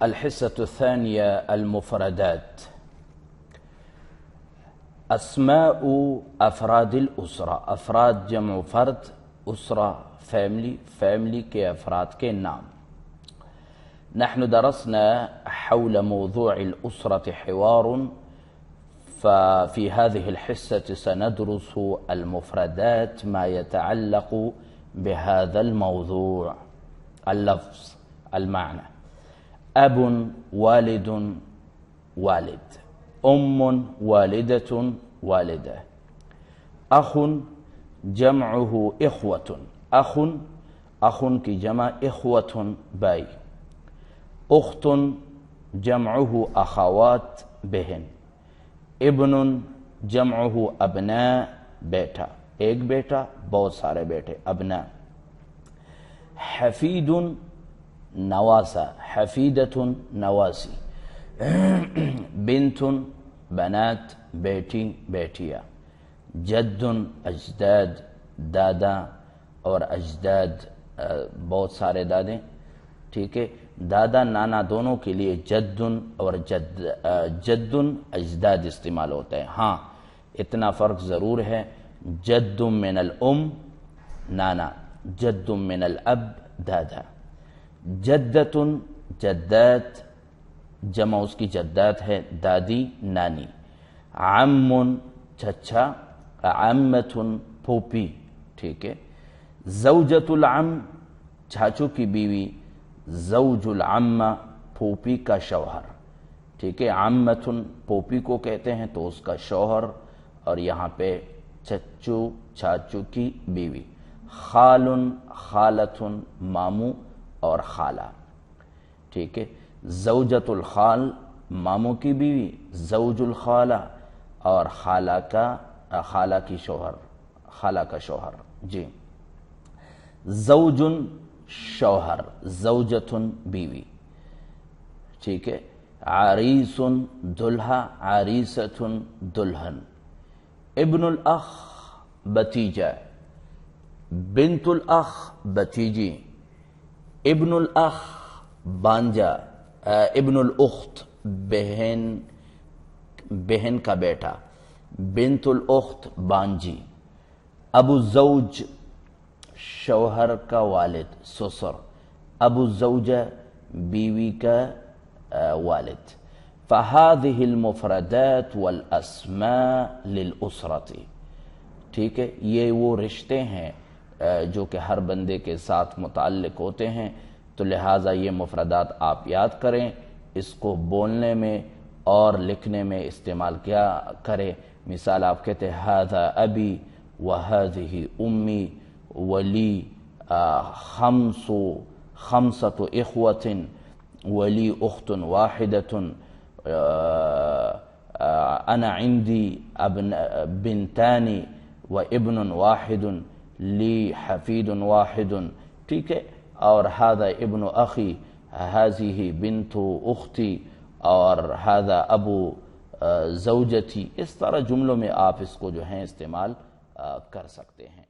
الحصة الثانية المفردات. اسماء افراد الاسرة، افراد جمع فرد، اسرة فیملی کے افراد کے نام. نحن درسنا حول موضوع الأسرة حوار، ففي هذه الحصة سندرس المفردات ما يتعلق بهذا الموضوع. اللفظ، المعنى: أب والد والد، أم والدة والدة، أخ جمعه إخوة، أخ کی جمع إخوة بائی، اخت جمعه اخوات بہن، ابن جمعه ابناء بیٹا، ایک بیٹا بہت سارے بیٹے، ابناء. حفید نواسا، حفیدۃ نواسی. بنت بنات، بیٹی بیٹیا. جد اجداد، دادا اور اجداد بہت سارے دادے. ٹھیک ہے، دادا نانا دونوں کے لیے جد اور جد اجداد استعمال ہوتا ہے. ہاں اتنا فرق ضرور ہے، جد من الام نانا، جد من الاب دادا. جدت جدات، جمع اس کی جدات ہے، دادی نانی. عم چچا، عمت پھوپھی. ٹھیک ہے. زوجۃ العم چاچو کی بیوی، زوج العمہ پھوپھی کا شوہر. ٹھیک ہے، عمت پھوپھی کو کہتے ہیں تو اس کا شوہر، اور یہاں پہ چچو چاچو کی بیوی. خال خالت مامو اور خالہ. ٹھیک ہے. زوجۃ الخال ماموں کی بیوی، زوج الخالہ اور خالہ کی شوہر، خالہ کا شوہر. جی. زوج شوہر، زوجتن بیوی. ٹھیک ہے. عریس دلہا، عریستن دلہن. ابن الاخ بتیجا، بنت الاخ بتیجی. ابن الاخ بانجا، ابن الاخت بہن کا بیٹا. بنت الاخت بانجی. ابو الزوج شوہر کا والد، سسر. ابو الزوجہ بیوی کا والد. فهذه المفردات والاسماء للاسرة. ٹھیک ہے، یہ وہ رشتے ہیں جو کہ ہر بندے کے ساتھ متعلق ہوتے ہیں، تو لہٰذا یہ مفردات آپ یاد کریں، اس کو بولنے میں اور لکھنے میں استعمال کیا کریں. مثال آپ کہتے ہیں هذا ابی وهذه امی ولی خمسة اخوة ولی اخت واحدة انا عندي بنتان وابن واحد لی حفید واحد. ٹھیک ہے. اور هذا ابن اخی، هذه بنت اختی، اور هذا ابو زوجتی. اس طرح جملوں میں آپ اس کو جو ہیں استعمال کر سکتے ہیں.